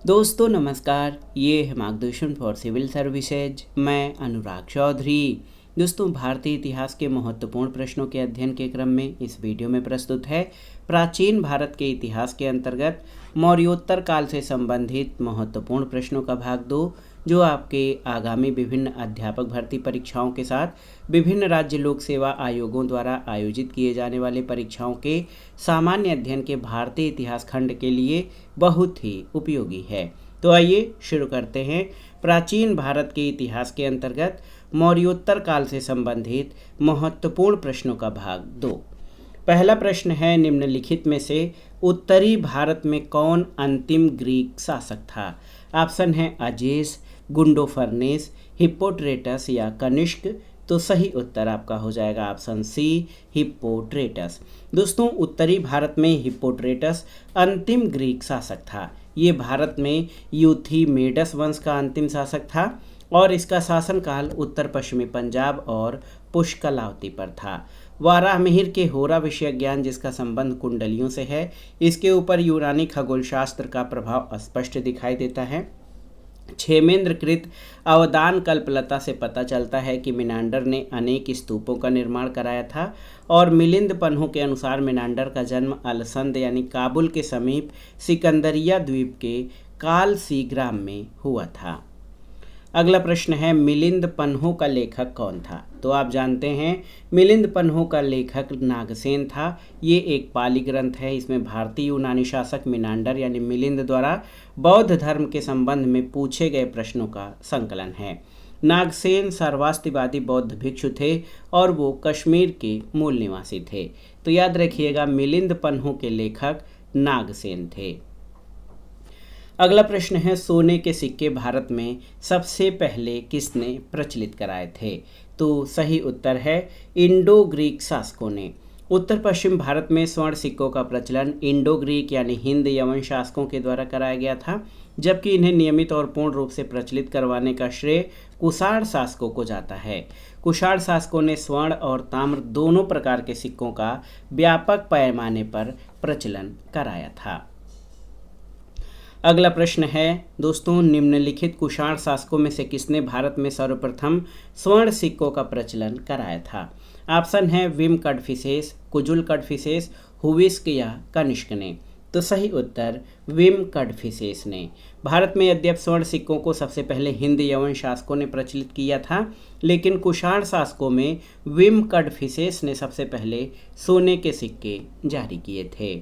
दोस्तों नमस्कार, ये है मार्गदर्शन फॉर सिविल सर्विसेज। मैं अनुराग चौधरी। दोस्तों, भारतीय इतिहास के महत्वपूर्ण प्रश्नों के अध्ययन के क्रम में इस वीडियो में प्रस्तुत है प्राचीन भारत के इतिहास के अंतर्गत मौर्योत्तर काल से संबंधित महत्वपूर्ण प्रश्नों का भाग 2, जो आपके आगामी विभिन्न अध्यापक भर्ती परीक्षाओं के साथ विभिन्न राज्य लोक सेवा आयोगों द्वारा आयोजित किए जाने वाले परीक्षाओं के सामान्य अध्ययन के भारतीय इतिहास खंड के लिए बहुत ही उपयोगी है। तो आइए शुरू करते हैं प्राचीन भारत के इतिहास के अंतर्गत मौर्योत्तर काल से संबंधित महत्वपूर्ण प्रश्नों का भाग 2। पहला प्रश्न है, निम्नलिखित में से उत्तरी भारत में कौन अंतिम ग्रीक शासक था? ऑप्शन है अजेस, गुंडोफर्नेस, हिप्पोट्रेटस या कनिष्क। तो सही उत्तर आपका हो जाएगा ऑप्शन सी, हिप्पोट्रेटस। दोस्तों, उत्तरी भारत में हिप्पोट्रेटस अंतिम ग्रीक शासक था। ये भारत में यूथीमेडस वंश का अंतिम शासक था और इसका शासनकाल उत्तर पश्चिमी पंजाब और पुष्कलावती पर था। वाराहमिहिर के होरा विषय ज्ञान, जिसका संबंध कुंडलियों से है, इसके ऊपर यूनानी खगोल शास्त्र का प्रभाव स्पष्ट दिखाई देता है। क्षेमेंद्रकृत अवदान कल्पलता से पता चलता है कि मिनांडर ने अनेक स्तूपों का निर्माण कराया था और मिलिंद पन्हों के अनुसार मिनांडर का जन्म अलसंद यानी काबुल के समीप सिकंदरिया द्वीप के कालसी ग्राम में हुआ था। अगला प्रश्न है, मिलिंद पन्हों का लेखक कौन था? तो आप जानते हैं मिलिंद पन्हों का लेखक नागसेन था। ये एक पाली ग्रंथ है। इसमें भारतीय यूनानी शासक मिनांडर यानी मिलिंद द्वारा बौद्ध धर्म के संबंध में पूछे गए प्रश्नों का संकलन है। नागसेन सर्वास्तिवादी बौद्ध भिक्षु थे और वो कश्मीर के मूल निवासी थे। तो याद रखिएगा, मिलिंद पन्हों के लेखक नागसेन थे। अगला प्रश्न है, सोने के सिक्के भारत में सबसे पहले किसने प्रचलित कराए थे? तो सही उत्तर है इंडो ग्रीक शासकों ने। उत्तर पश्चिम भारत में स्वर्ण सिक्कों का प्रचलन इंडो ग्रीक यानी हिंद यवन शासकों के द्वारा कराया गया था, जबकि इन्हें नियमित और पूर्ण रूप से प्रचलित करवाने का श्रेय कुषाण शासकों को जाता है। कुषाण शासकों ने स्वर्ण और ताम्र दोनों प्रकार के सिक्कों का व्यापक पैमाने पर प्रचलन कराया था। अगला प्रश्न है दोस्तों, निम्नलिखित कुषाण शासकों में से किसने भारत में सर्वप्रथम स्वर्ण सिक्कों का प्रचलन कराया था? ऑप्शन है विम कडफिसेस, कुजुल कडफिसेस, हुविस्क या कनिष्क ने। तो सही उत्तर विम कडफिसेस ने। भारत में यद्यप स्वर्ण सिक्कों को सबसे पहले हिंद यवन शासकों ने प्रचलित किया था, लेकिन कुषाण शासकों में विम कडफिसेस ने सबसे पहले सोने के सिक्के जारी किए थे।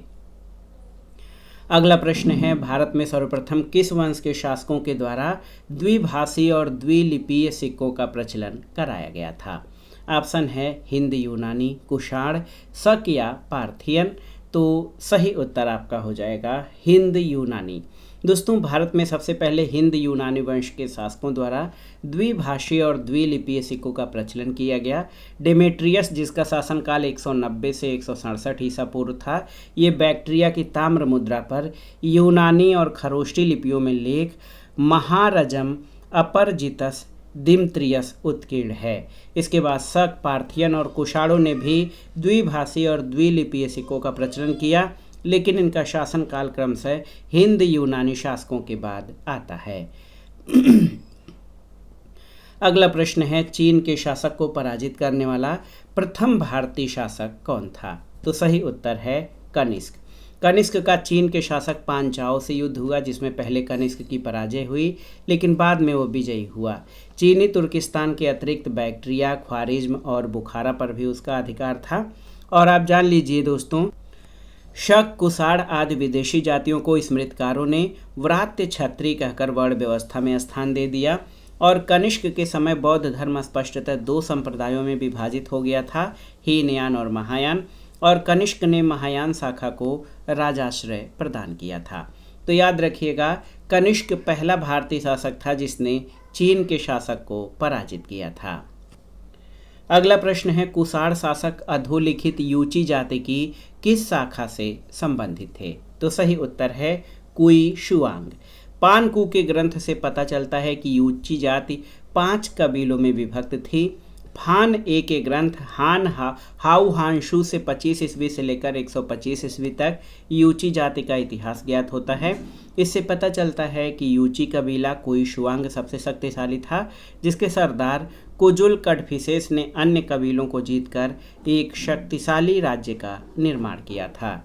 अगला प्रश्न है, भारत में सर्वप्रथम किस वंश के शासकों के द्वारा द्विभाषी और द्विलिपीय सिक्कों का प्रचलन कराया गया था? ऑप्शन है हिंद यूनानी, कुषाण, शक या पार्थियन। तो सही उत्तर आपका हो जाएगा हिंद यूनानी। दोस्तों, भारत में सबसे पहले हिंद यूनानी वंश के शासकों द्वारा द्विभाषीय और द्विलिपीय सिक्कों का प्रचलन किया गया। डेमेट्रियस, जिसका शासनकाल 190 से 167 ईसा पूर्व था, ये बैक्ट्रिया की ताम्र मुद्रा पर यूनानी और खरोष्टी लिपियों में लेख महारजम अपरजितस दिमत्रियस उत्कीर्ण है। इसके बाद शक, पार्थियन और कुषाणों ने भी द्विभाषी और द्विलिपीय सिक्कों का प्रचलन किया, लेकिन इनका शासन काल क्रमशः हिंद यूनानी शासकों के बाद आता है। अगला प्रश्न है, चीन के शासक को पराजित करने वाला प्रथम भारतीय शासक कौन था? तो सही उत्तर है कनिष्क। कनिष्क का चीन के शासक पांचाओं से युद्ध हुआ, जिसमें पहले कनिष्क की पराजय हुई, लेकिन बाद में वो विजयी हुआ। चीनी तुर्किस्तान के अतिरिक्त बैक्ट्रिया, ख्वारिज्म और बुखारा पर भी उसका अधिकार था। और आप जान लीजिए दोस्तों, शक, कुषाण आदि विदेशी जातियों को स्मृतकारों ने व्रात्य क्षत्रिय कहकर वर्ण व्यवस्था में स्थान दे दिया और कनिष्क के समय बौद्ध धर्म स्पष्टतः दो संप्रदायों में विभाजित हो गया था, हीनयान और महायान, और कनिष्क ने महायान शाखा को राजाश्रय प्रदान किया था। तो याद रखिएगा, कनिष्क पहला भारतीय शासक था जिसने चीन के शासक को पराजित किया था। अगला प्रश्न है, कुषाण शासक अधोलिखित यूची जाति की किस शाखा से संबंधित थे? तो सही उत्तर है कुई शुआंग। पानकू के ग्रंथ से पता चलता है कि यूची जाति 5 कबीलों में विभक्त थी। फान ए के ग्रंथ हाउ हानशू से 25 ईस्वी से लेकर 125 ईस्वी तक यूची जाति का इतिहास ज्ञात होता है। इससे पता चलता है कि यूची कबीला कुइशुआंग सबसे शक्तिशाली था, जिसके सरदार कुजुल कडफिसेस ने अन्य कबीलों को जीतकर एक शक्तिशाली राज्य का निर्माण किया था।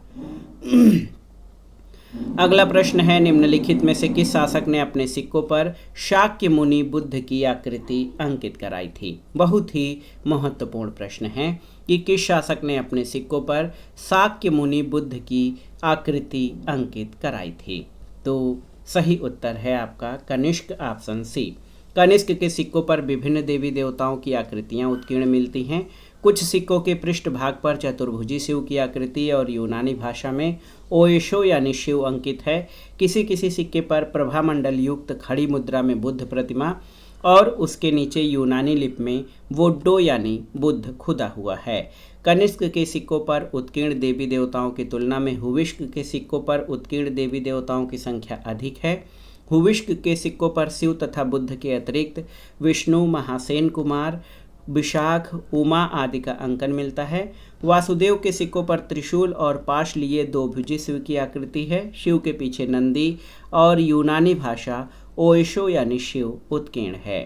अगला प्रश्न है, निम्नलिखित में से किस शासक ने अपने सिक्कों पर शाक्य मुनि बुद्ध की आकृति अंकित कराई थी? बहुत ही महत्वपूर्ण प्रश्न है कि किस शासक ने अपने सिक्कों पर शाक्य मुनि बुद्ध की आकृति अंकित कराई थी? तो सही उत्तर है आपका कनिष्क, ऑप्शन सी। कनिष्क के सिक्कों पर विभिन्न देवी देवताओं की आकृतियां उत्कीर्ण मिलती हैं। कुछ सिक्कों के पृष्ठभाग पर चतुर्भुजी शिव की आकृति और यूनानी भाषा में ओएशो यानी शिव अंकित है। किसी किसी सिक्के पर प्रभामंडल युक्त खड़ी मुद्रा में बुद्ध प्रतिमा और उसके नीचे यूनानी लिपि में वोड्डो यानी बुद्ध खुदा हुआ है। कनिष्क के सिक्कों पर उत्कीर्ण देवी देवताओं की तुलना में हुविष्क के सिक्कों पर उत्कीर्ण देवी देवताओं की संख्या अधिक है। हुविष्क के सिक्कों पर शिव तथा बुद्ध के अतिरिक्त विष्णु, महासेन कुमार, विशाख, उमा आदि का अंकन मिलता है। वासुदेव के सिक्कों पर त्रिशूल और पाश लिए दो भुजी शिव की आकृति है। शिव के पीछे नंदी और यूनानी भाषा ओएशो यानी शिव उत्कीर्ण है।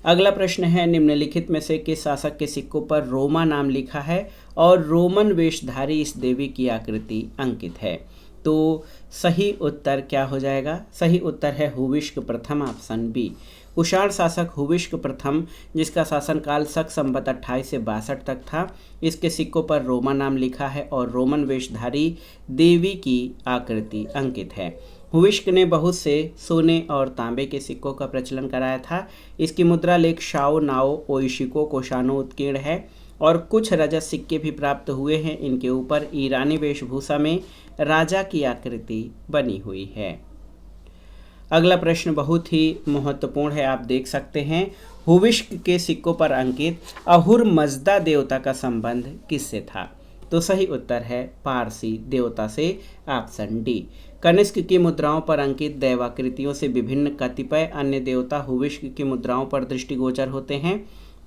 अगला प्रश्न है, निम्नलिखित में से किस शासक के सिक्कों पर रोमा नाम लिखा है और रोमन वेशधारी इस देवी की आकृति अंकित है? तो सही उत्तर क्या हो जाएगा? सही उत्तर है हुविष्क प्रथम, ऑप्शन बी। कुषाण शासक हुविष्क प्रथम, जिसका शासनकाल शक संवत 28 से 62 तक था, इसके सिक्कों पर रोमा नाम लिखा है और रोमन वेशधारी देवी की आकृति अंकित है। हुविष्क ने बहुत से सोने और तांबे के सिक्कों का प्रचलन कराया था। इसकी मुद्रा लेख शाओ, नाओ, ओइशिको, कोशानो उत्कीर्ण है और कुछ रजत सिक्के भी प्राप्त हुए हैं। इनके ऊपर ईरानी वेशभूषा में राजा की आकृति बनी हुई है। अगला प्रश्न बहुत ही महत्वपूर्ण है, आप देख सकते हैं। हुविष्क के सिक्कों पर अंकित अहुर मजदा देवता का संबंध किससे था? तो सही उत्तर है पारसी देवता से, ऑप्शन डी। कनिष्क की मुद्राओं पर अंकित दैवाकृतियों से विभिन्न कतिपय अन्य देवता हुविष्क की मुद्राओं पर दृष्टिगोचर होते हैं।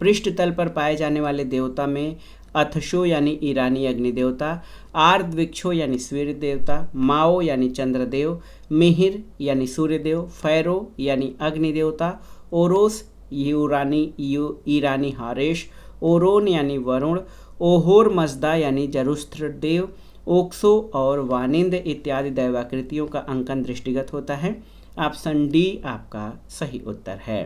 पृष्ठ तल पर पाए जाने वाले देवता में अथशो यानी ईरानी अग्निदेवता, आर्द्विक्षो यानी सूर्य देवता, माओ यानी चंद्रदेव, मिहिर यानी सूर्यदेव, फैरो यानी अग्निदेवता, ओरोस ईरानी हारेश, ओरोन यानी वरुण, ओहोर मजदा यानी जरुस्त्र देव, ओक्सो और वानिंद इत्यादि दैवाकृतियों का अंकन दृष्टिगत होता है। ऑप्शन डी आपका सही उत्तर है।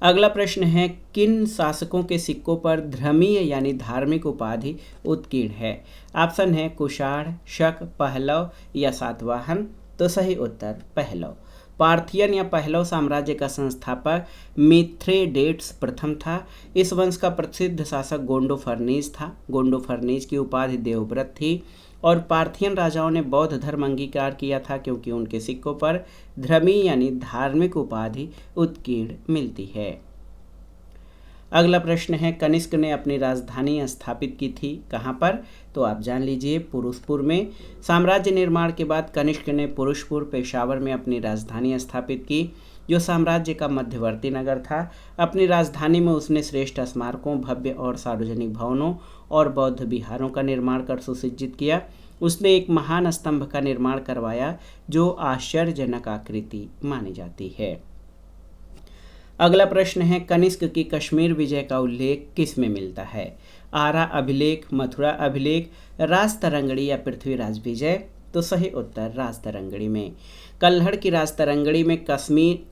अगला प्रश्न है, किन शासकों के सिक्कों पर धर्मीय यानी धार्मिक उपाधि उत्कीर्ण है? ऑप्शन है कुषाण, शक, पहलव या सातवाहन। तो सही उत्तर पहलव। पार्थियन या पहलव साम्राज्य का संस्थापक मिथ्रेडेट्स प्रथम था। इस वंश का प्रसिद्ध शासक गोंडोफर्नीज था। गोंडोफर्नीज की उपाधि देवव्रत थी और पार्थियन राजाओं ने बौद्ध धर्म अंगीकार किया था क्योंकि उनके सिक्कों पर धर्मी यानी धार्मिक उपाधि उत्कीर्ण मिलती है। अगला प्रश्न है, कनिष्क ने अपनी राजधानी स्थापित की थी कहाँ पर? तो आप जान लीजिए पुरुषपुर में। साम्राज्य निर्माण के बाद कनिष्क ने पुरुषपुर, पेशावर में अपनी राजधानी स्थापित की, जो साम्राज्य का मध्यवर्ती नगर था। अपनी राजधानी में उसने श्रेष्ठ स्मारकों, भव्य और सार्वजनिक भवनों और बौद्ध विहारों का निर्माण कर सुसज्जित किया। उसने एक महान स्तंभ का निर्माण करवाया जो आश्चर्यजनक आकृति मानी जाती है। अगला प्रश्न है, कनिष्क की कश्मीर विजय का उल्लेख किस में मिलता है? आरा अभिलेख, मथुरा अभिलेख, राजतरंगड़ी या पृथ्वीराज विजय? तो सही उत्तर राजतरंगड़ी में। कल्हड़ की राजतरंगड़ी में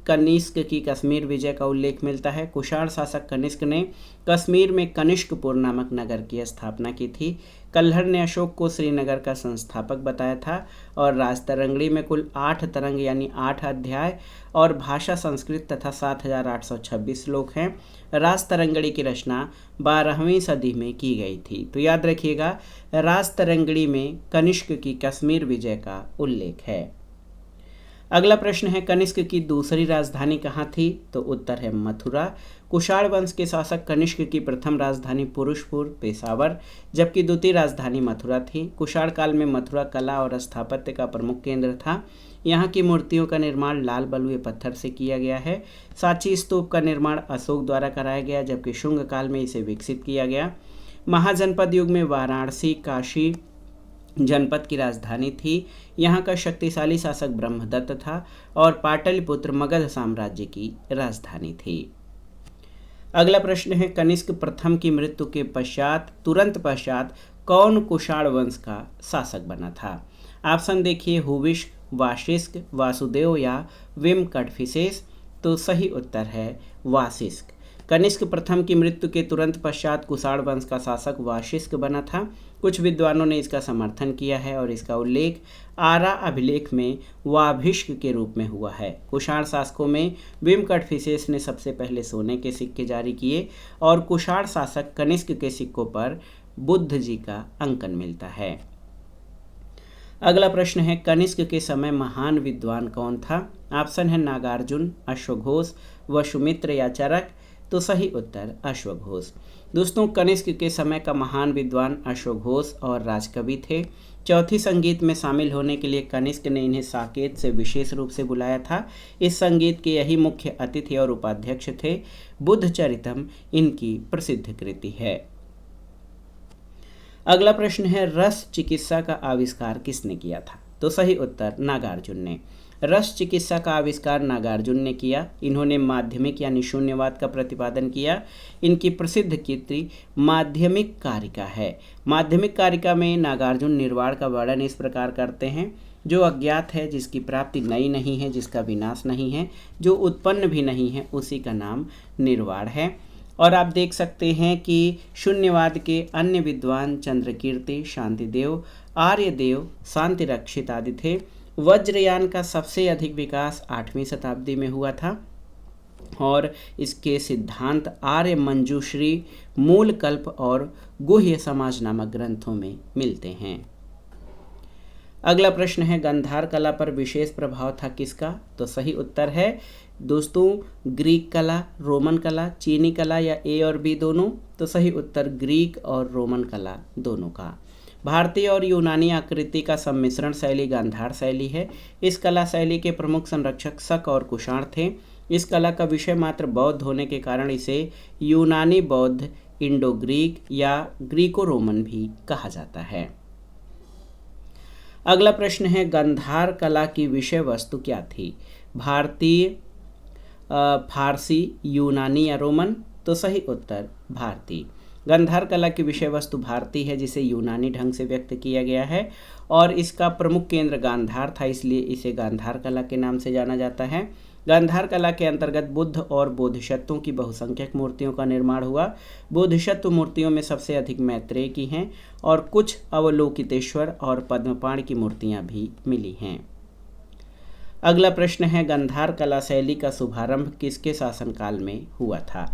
कनिष्क की कश्मीर विजय का उल्लेख मिलता है। कुषाण शासक कनिष्क ने कश्मीर में कनिष्कपुर नामक नगर की स्थापना की थी। कल्हड़ ने अशोक को श्रीनगर का संस्थापक बताया था और राजतरंगड़ी में कुल 8 तरंग यानी 8 अध्याय और भाषा संस्कृत तथा 7826 श्लोक हैं। राजतरंगड़ी की रचना 12वीं सदी में की गई थी। तो याद रखिएगा, राजतरंगड़ी में कनिष्क की कश्मीर विजय का उल्लेख है। अगला प्रश्न है कनिष्क की दूसरी राजधानी कहाँ थी? तो उत्तर है मथुरा। कुषाण वंश के शासक कनिष्क की प्रथम राजधानी पुरुषपुर पेशावर, जबकि द्वितीय राजधानी मथुरा थी। कुषाण काल में मथुरा कला और स्थापत्य का प्रमुख केंद्र था। यहाँ की मूर्तियों का निर्माण लाल बलुए पत्थर से किया गया है। सांची स्तूप का निर्माण अशोक द्वारा कराया गया, जबकि शुंग काल में इसे विकसित किया गया। महाजनपद युग में वाराणसी काशी जनपद की राजधानी थी। यहाँ का शक्तिशाली शासक ब्रह्मदत्त था और पाटलिपुत्र मगध साम्राज्य की राजधानी थी। अगला प्रश्न है कनिष्क प्रथम की मृत्यु के तुरंत पश्चात कौन कुषाण वंश का शासक बना था? ऑप्शन देखिए हुविष्क, वाशिष्क, वासुदेव या विम कटफिसेस। तो सही उत्तर है वाशिष्क। कनिष्क प्रथम की मृत्यु के तुरंत पश्चात कुषाण वंश का शासक वाशिष्क बना था। कुछ विद्वानों ने इसका समर्थन किया है और इसका उल्लेख आरा अभिलेख में वाभिष्क के रूप में हुआ है। कुषाण शासकों में विम कटफिसेस ने सबसे पहले सोने के सिक्के जारी किए और कुषाण शासक कनिष्क के सिक्कों पर बुद्ध जी का अंकन मिलता है। अगला प्रश्न है कनिष्क के समय महान विद्वान कौन था? ऑप्शन है नागार्जुन, अश्वघोष, वसुमित्र या चरक। तो सही उत्तर अश्वघोष। दोस्तों कनिष्क के समय का महान विद्वान अश्वघोष और राजकवि थे। चौथी संगीत में शामिल होने के लिए कनिष्क ने इन्हें साकेत से विशेष रूप से बुलाया था। इस संगीत के यही मुख्य अतिथि और उपाध्यक्ष थे। बुद्ध चरितम इनकी प्रसिद्ध कृति है। अगला प्रश्न है रस चिकित्सा का आविष्कार किसने किया था? तो सही उत्तर नागार्जुन ने। रस चिकित्सा का आविष्कार नागार्जुन ने किया। इन्होंने माध्यमिक यानी शून्यवाद का प्रतिपादन किया। इनकी प्रसिद्ध कृति माध्यमिक कारिका है। माध्यमिक कारिका में नागार्जुन निर्वाण का वर्णन इस प्रकार करते हैं, जो अज्ञात है, जिसकी प्राप्ति नई नहीं है, जिसका विनाश नहीं है, जो उत्पन्न भी नहीं है, उसी का नाम निर्वाण है। और आप देख सकते हैं कि शून्यवाद के अन्य विद्वान चंद्रकीर्ति, शांतिदेव, आर्यदेव, शांतिरक्षित आदि थे। वज्रयान का सबसे अधिक विकास 8वीं शताब्दी में हुआ था और इसके सिद्धांत आर्य मंजूश्री, मूल कल्प और गुह्य समाज नामक ग्रंथों में मिलते हैं। अगला प्रश्न है गांधार कला पर विशेष प्रभाव था किसका? तो सही उत्तर है दोस्तों ग्रीक कला, रोमन कला, चीनी कला या ए और बी दोनों। तो सही उत्तर ग्रीक और रोमन कला दोनों का। भारतीय और यूनानी आकृति का सम्मिश्रण शैली गांधार शैली है। इस कला शैली के प्रमुख संरक्षक शक और कुषाण थे। इस कला का विषय मात्र बौद्ध होने के कारण इसे यूनानी बौद्ध, इंडो ग्रीक या ग्रीको रोमन भी कहा जाता है। अगला प्रश्न है गांधार कला की विषय वस्तु क्या थी? भारतीय, फारसी, यूनानी या रोमन? तो सही उत्तर भारतीय। गांधार कला की विषय वस्तु भारतीय है, जिसे यूनानी ढंग से व्यक्त किया गया है और इसका प्रमुख केंद्र गांधार था, इसलिए इसे गांधार कला के नाम से जाना जाता है। गांधार कला के अंतर्गत बुद्ध और बोधिसत्वों की बहुसंख्यक मूर्तियों का निर्माण हुआ। बोधिसत्व मूर्तियों में सबसे अधिक मैत्रेय की हैं और कुछ अवलोकितेश्वर और पद्मपाण की मूर्तियां भी मिली हैं। अगला प्रश्न है गांधार कला शैली का शुभारंभ किसके शासनकाल में हुआ था?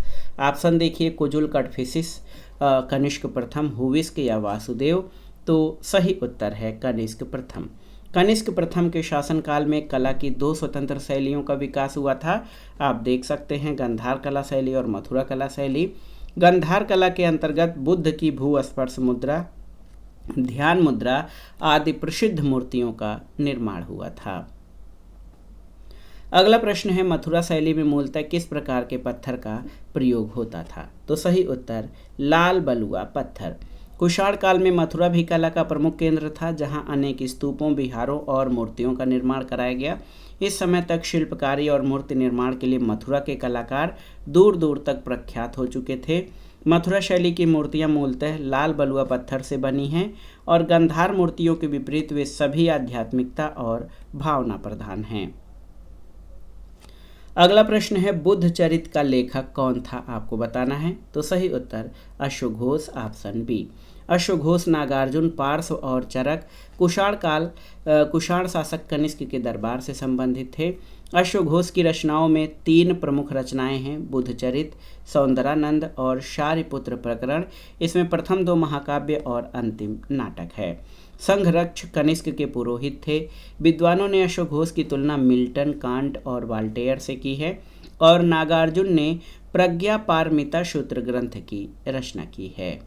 ऑप्शन देखिए कुजुल कटफिसिस, कनिष्क प्रथम, हुविष्क या वासुदेव। तो सही उत्तर है कनिष्क प्रथम। कनिष्क प्रथम के शासनकाल में कला की दो स्वतंत्र शैलियों का विकास हुआ था। आप देख सकते हैं गांधार कला शैली और मथुरा कला शैली। गांधार कला के अंतर्गत बुद्ध की भूस्पर्श मुद्रा, ध्यान मुद्रा आदि प्रसिद्ध मूर्तियों का निर्माण हुआ था। अगला प्रश्न है मथुरा शैली में मूलतः किस प्रकार के पत्थर का प्रयोग होता था? तो सही उत्तर लाल बलुआ पत्थर। कुषाण काल में मथुरा भी कला का प्रमुख केंद्र था, जहां अनेक स्तूपों, विहारों और मूर्तियों का निर्माण कराया गया। इस समय तक शिल्पकारी और मूर्ति निर्माण के लिए मथुरा के कलाकार दूर दूर तक प्रख्यात हो चुके थे। मथुरा शैली की मूर्तियां मूलतः लाल बलुआ पत्थर से बनी हैं और गांधार मूर्तियों के विपरीत वे सभी आध्यात्मिकता और भावना प्रधान हैं। अगला प्रश्न है बुद्ध चरित का लेखक कौन था? आपको बताना है। तो सही उत्तर अश्वघोष, ऑप्शन बी। अश्वघोष नागार्जुन, पार्श्व और चरक कुषाण शासक कनिष्क के दरबार से संबंधित थे। अश्वघोष की रचनाओं में 3 प्रमुख रचनाएं हैं, बुद्ध चरित, सौंदरानंद और शारिपुत्र प्रकरण। इसमें प्रथम 2 महाकाव्य और अंतिम नाटक है। संघरक्ष कनिष्क के पुरोहित थे। विद्वानों ने अश्वघोष की तुलना मिल्टन, कांट और वाल्टेयर से की है और नागार्जुन ने प्रज्ञा पारमिता सूत्र ग्रंथ की रचना की है।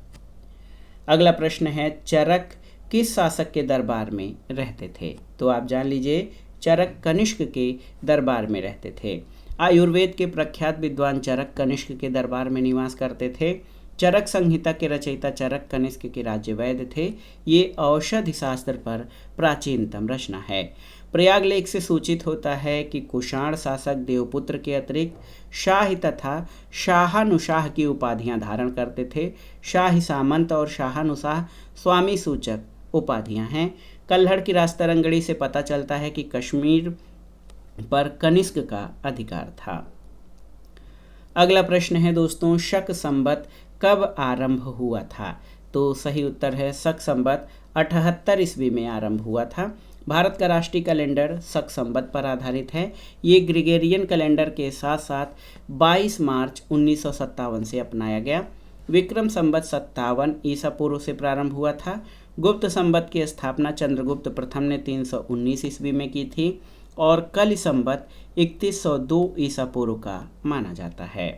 अगला प्रश्न है, चरक किस शासक के दरबार में रहते थे? तो आप जान लीजिए, चरक कनिष्क के दरबार में रहते थे। आयुर्वेद के प्रख्यात विद्वान चरक कनिष्क के दरबार में निवास करते थे। चरक संहिता के रचयिता चरक कनिष्क के राज्य वैद्य थे। ये औषधि शास्त्र पर प्राचीनतम रचना है। प्रयाग लेख से सूचित होता है कि कुषाण शासक देवपुत्र के अतिरिक्त शाही तथा शाहानुशाह की उपाधियां धारण करते थे। शाही सामंत और शाहानुशाह स्वामी सूचक उपाधियां हैं। कल्हड़ की रास्तरंगड़ी से पता चलता है कि कश्मीर पर कनिष्क का अधिकार था। अगला प्रश्न है दोस्तों, शक संवत कब आरंभ हुआ था? तो सही उत्तर है शक संवत 78 ईस्वी में आरंभ हुआ था। भारत का राष्ट्रीय कैलेंडर शक संवत पर आधारित है। ये ग्रिगोरियन कैलेंडर के साथ साथ 22 मार्च 1957 से अपनाया गया। विक्रम संवत 57 ईसा पूर्व से प्रारंभ हुआ था। गुप्त संवत की स्थापना चंद्रगुप्त प्रथम ने 319 ईस्वी में की थी और कलि संवत 3102 ईसा पूर्व का माना जाता है।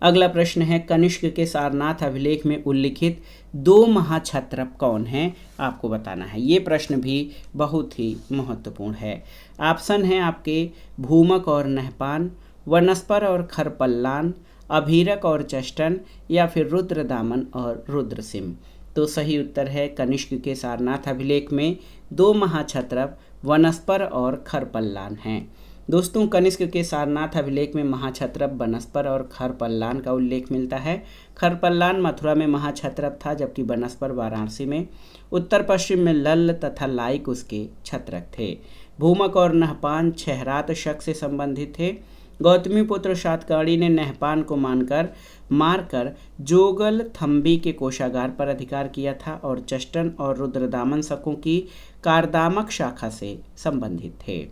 अगला प्रश्न है, कनिष्क के सारनाथ अभिलेख में उल्लिखित 2 महाक्षत्रप कौन हैं? आपको बताना है। ये प्रश्न भी बहुत ही महत्वपूर्ण है। ऑप्शन है आपके भूमक और नहपान, वनस्पर और खरपल्लान, अभीरक और चष्टन, या फिर रुद्रदामन और रुद्रसिंह। तो सही उत्तर है कनिष्क के सारनाथ अभिलेख में 2 महाक्षत्रप वनस्पर और खरपल्लान हैं। दोस्तों, कनिष्क के सारनाथ अभिलेख में महाक्षत्रप वनस्पर और खरपल्लान का उल्लेख मिलता है। खरपल्लान मथुरा में महाक्षत्रप था, जबकि वनस्पर वाराणसी में। उत्तर पश्चिम में लल्ल तथा लाइक उसके छत्रक थे। भूमक और नहपान छहरात शक से संबंधित थे। गौतमी पुत्र सातकर्णी ने नहपान को मारकर जोगल थम्बी के कोषागार पर अधिकार किया था और चष्टन और रुद्रदामन शकों की कारदामक शाखा से संबंधित थे।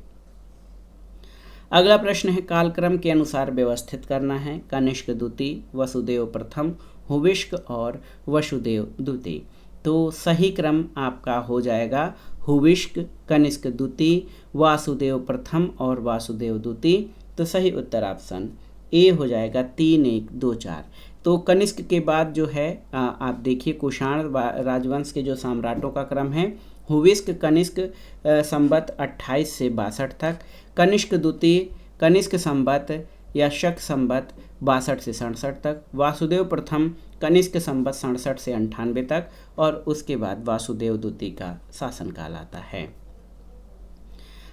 अगला प्रश्न है, कालक्रम के अनुसार व्यवस्थित करना है। कनिष्क द्वितीय, वसुदेव प्रथम, हुविष्क और वसुदेव द्वितीय। तो सही क्रम आपका हो जाएगा हुविष्क, कनिष्क द्वितीय, वासुदेव प्रथम और वासुदेव द्वितीय। तो सही उत्तर ऑप्शन ए हो जाएगा 3, 1, 2, 4। तो कनिष्क के बाद जो है आप देखिए कुषाण राजवंश के जो सम्राटों का क्रम है, हुविष्क कनिष्क संवत 28 से 62 तक, कनिष्क द्वितीय कनिष्क संवत या शक संवत 62 से 67 तक, वासुदेव प्रथम कनिष्क संवत 67 से 98 तक और उसके बाद वासुदेव द्वितीय का शासनकाल आता है।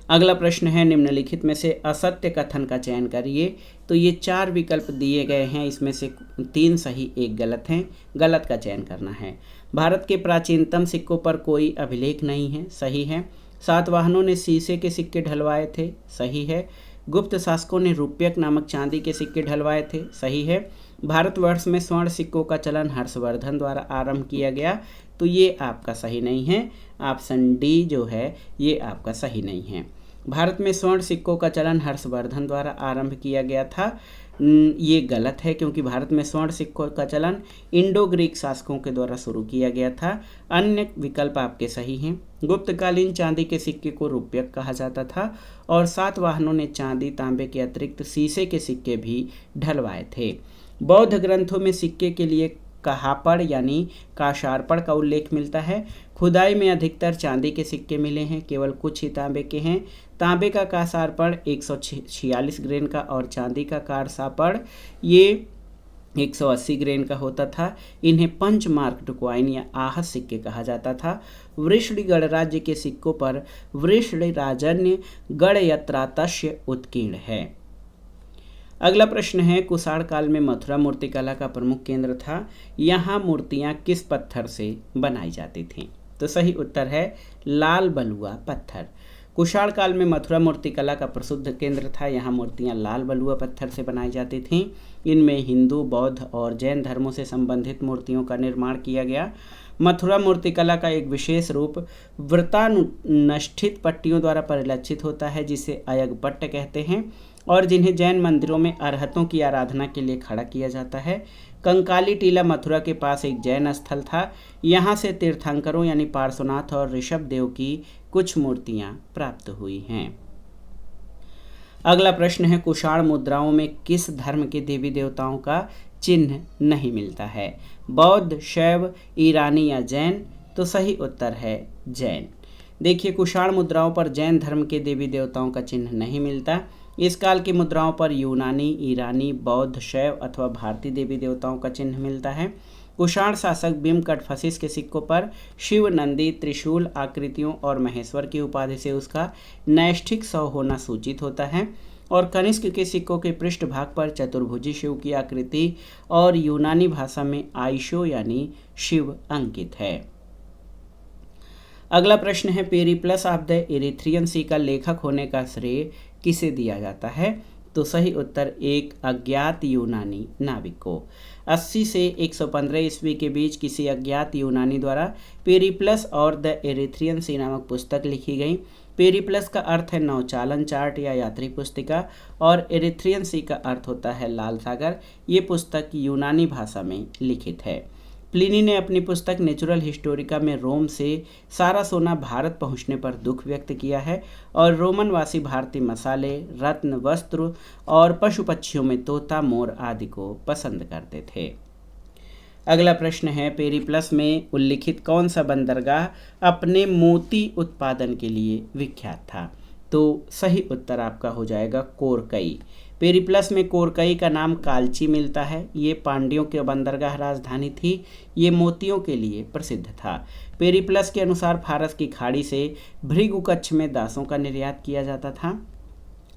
अगला प्रश्न है, निम्नलिखित में से असत्य कथन का चयन करिए। तो ये 4 विकल्प दिए गए हैं, इसमें से 3 सही 1 गलत हैं। गलत का चयन करना है। भारत के प्राचीनतम सिक्कों पर कोई अभिलेख नहीं है, सही है। सातवाहनों ने शीशे के सिक्के ढलवाए थे, सही है। गुप्त शासकों ने रुपयक नामक चांदी के सिक्के ढलवाए थे, सही है। भारतवर्ष में स्वर्ण सिक्कों का चलन हर्षवर्धन द्वारा आरंभ किया गया, तो ये आपका सही नहीं है। ऑप्शन डी जो है ये आपका सही नहीं है। भारत में स्वर्ण सिक्कों का चलन हर्षवर्धन द्वारा आरंभ किया गया था, ये गलत है, क्योंकि भारत में स्वर्ण सिक्कों का चलन इंडो ग्रीक शासकों के द्वारा शुरू किया गया था। अन्य विकल्प आपके सही हैं। गुप्तकालीन चांदी के सिक्के को रुपयक कहा जाता था और सातवाहनों ने चांदी तांबे के अतिरिक्त शीशे के सिक्के भी ढलवाए थे। बौद्ध ग्रंथों में सिक्के के लिए कहापड़ यानी काशार्पण का उल्लेख मिलता है। खुदाई में अधिकतर चांदी के सिक्के मिले हैं, केवल कुछ ही तांबे के हैं। तांबे का कासारपण 146 ग्रेन का और चांदी का कारसापड़ ये 180 ग्रेन का होता था। इन्हें पंच मार्क्ड कॉइन या आहत सिक्के कहा जाता था। वृषणी गणराज्य के सिक्कों पर वृषणी राजन्य गणयत्रातस्य उत्कीर्ण है। अगला प्रश्न है, कुषाण काल में मथुरा मूर्तिकला का प्रमुख केंद्र था। यहाँ मूर्तियाँ किस पत्थर से बनाई जाती थीं? तो सही उत्तर है लाल बलुआ पत्थर। कुषाण काल में मथुरा मूर्तिकला का प्रसिद्ध केंद्र था। यहाँ मूर्तियाँ लाल बलुआ पत्थर से बनाई जाती थीं। इनमें हिंदू, बौद्ध और जैन धर्मों से संबंधित मूर्तियों का निर्माण किया गया। मथुरा मूर्तिकला का एक विशेष रूप वृत्तानुष्ठित पट्टियों द्वारा परिलक्षित होता है, जिसे अयगपट्ट कहते हैं। और जिन्हें जैन मंदिरों में अरहतों की आराधना के लिए खड़ा किया जाता है। कंकाली टीला मथुरा के पास एक जैन स्थल था। यहाँ से तीर्थंकरों यानी पार्श्वनाथ और ऋषभ देव की कुछ मूर्तियाँ प्राप्त हुई हैं। अगला प्रश्न है, कुषाण मुद्राओं में किस धर्म के देवी देवताओं का चिन्ह नहीं मिलता है? बौद्ध, शैव, ईरानी या जैन? तो सही उत्तर है जैन। देखिए, कुषाण मुद्राओं पर जैन धर्म के देवी देवताओं का चिन्ह नहीं मिलता। इस काल की मुद्राओं पर यूनानी, ईरानी, बौद्ध, शैव अथवा भारतीय देवी देवताओं का चिन्ह मिलता है। कुषाण शासक भीम कटफसिस के सिक्कों पर शिव, नंदी, त्रिशूल आकृतियों और महेश्वर की उपाधि से उसका नैष्ठिक सौ होना सूचित होता है। और कनिष्क के सिक्कों के पृष्ठभाग पर चतुर्भुजी शिव की आकृति और यूनानी भाषा में आइशो यानी शिव अंकित है। अगला प्रश्न है, पेरिप्लस ऑफ द इरिथ्रियन सी का लेखक होने का श्रेय किसे दिया जाता है? तो सही उत्तर एक अज्ञात यूनानी नाविक को। 80 से 115 ईस्वी के बीच किसी अज्ञात यूनानी द्वारा पेरिप्लस और द इरिथ्रियन सी नामक पुस्तक लिखी गई। पेरिप्लस का अर्थ है नौचालन चार्ट या यात्री पुस्तिका और इरिथ्रियन सी का अर्थ होता है लाल सागर। ये पुस्तक यूनानी भाषा में लिखित है। प्लिनी ने अपनी पुस्तक नेचुरल हिस्टोरिका में रोम से सारा सोना भारत पहुंचने पर दुख व्यक्त किया है और रोमनवासी भारतीय मसाले, रत्न, वस्त्र और पशु पक्षियों में तोता, मोर आदि को पसंद करते थे। अगला प्रश्न है, पेरिप्लस में उल्लिखित कौन सा बंदरगाह अपने मोती उत्पादन के लिए विख्यात था? तो सही उत्तर आपका हो जाएगा कोरकई। पेरिप्लस में कोरकई का नाम कालची मिलता है। ये पांड्यों के बंदरगाह राजधानी थी। ये मोतियों के लिए प्रसिद्ध था। पेरिप्लस के अनुसार फारस की खाड़ी से भृगु कच्छ में दासों का निर्यात किया जाता था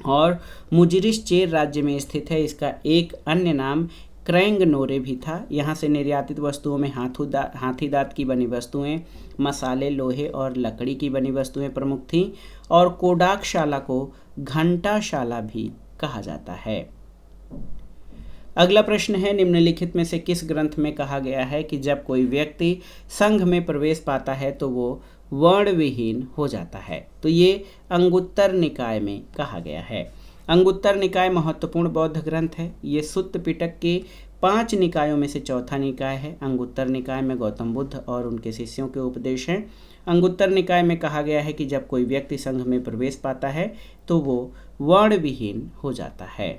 और मुजिरिस चेर राज्य में स्थित है। इसका एक अन्य नाम क्रैंग नोरे भी था। यहाँ से निर्यातित वस्तुओं में हाथी दांत की बनी वस्तुएं, मसाले, लोहे और लकड़ी की बनी वस्तुएं प्रमुख थीं और कोडाकशाला को घंटाशाला भी कहा जाता है। अगला प्रश्न है, निम्नलिखित में से किस ग्रंथ में कहा गया है कि जब कोई व्यक्ति संघ में प्रवेश पाता है तो वो वर्ण विहीन हो जाता है? तो ये अंगुत्तर निकाय में कहा गया है। अंगुत्तर निकाय महत्वपूर्ण बौद्ध ग्रंथ है। ये सुत्त पिटक के 5 निकायों में से चौथा निकाय है। अंगुत्तर निकाय में गौतम बुद्ध और उनके शिष्यों के उपदेश हैं। अंगुत्तर निकाय में कहा गया है कि जब कोई व्यक्ति संघ में प्रवेश पाता है तो वो वर्ण विहीन हो जाता है।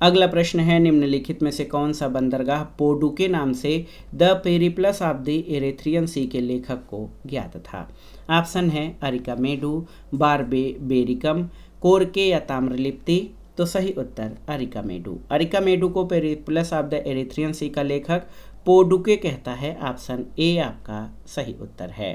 अगला प्रश्न है, निम्नलिखित में से कौन सा बंदरगाह पोडू के नाम से the periplus of the Erythraean sea के लेखक को ज्ञात था? ऑप्शन है अरिकामेडू, बारबेरिकम, कोरके या ताम्रलिप्ति। तो सही उत्तर अरिकामेडू। अरिकामेडू को पेरिप्लस ऑफ द इरिथ्रियन सी का लेखक पोडुके कहता है। ऑप्शन ए आपका सही उत्तर है।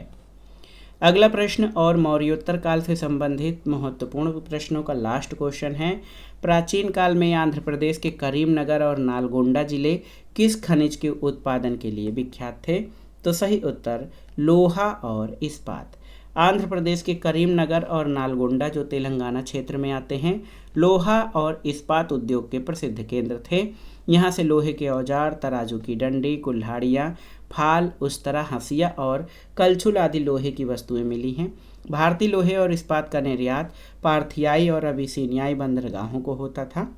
अगला प्रश्न और मौर्योत्तर काल से संबंधित महत्वपूर्ण प्रश्नों का लास्ट क्वेश्चन है, प्राचीन काल में आंध्र प्रदेश के करीमनगर और नालगोंडा जिले किस खनिज के उत्पादन के लिए विख्यात थे? तो सही उत्तर लोहा और इस्पात। आंध्र प्रदेश के करीमनगर और नालगोंडा जो तेलंगाना क्षेत्र में आते हैं, लोहा और इस्पात उद्योग के प्रसिद्ध केंद्र थे। यहाँ से लोहे के औजार, तराजू की डंडी, कुल्हाड़ियाँ, फाल, उस्तरा, हंसिया और कलछुल आदि लोहे की वस्तुएं मिली हैं। भारतीय लोहे और इस्पात का निर्यात पार्थियाई और अबिसिनियाई बंदरगाहों को होता था।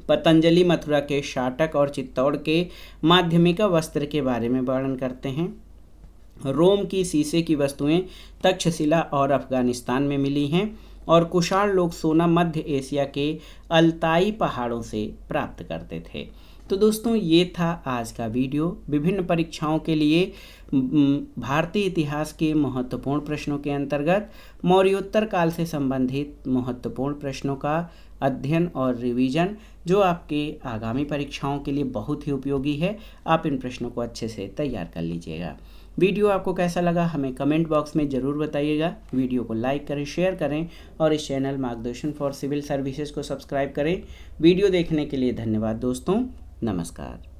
पतंजलि मथुरा के शाटक और चित्तौड़ के माध्यमिका वस्त्र के बारे में वर्णन करते हैं। रोम की शीशे की वस्तुएं तक्षशिला और अफगानिस्तान में मिली हैं और कुषाण लोग सोना मध्य एशिया के अल्ताई पहाड़ों से प्राप्त करते थे। तो दोस्तों, ये था आज का वीडियो। विभिन्न परीक्षाओं के लिए भारतीय इतिहास के महत्वपूर्ण प्रश्नों के अंतर्गत मौर्योत्तर काल से संबंधित महत्वपूर्ण प्रश्नों का अध्ययन और रिवीजन, जो आपके आगामी परीक्षाओं के लिए बहुत ही उपयोगी है। आप इन प्रश्नों को अच्छे से तैयार कर लीजिएगा। वीडियो आपको कैसा लगा हमें कमेंट बॉक्स में ज़रूर बताइएगा। वीडियो को लाइक करें, शेयर करें और इस चैनल मार्गदर्शन फॉर सिविल सर्विसेज को सब्सक्राइब करें। वीडियो देखने के लिए धन्यवाद दोस्तों। नमस्कार।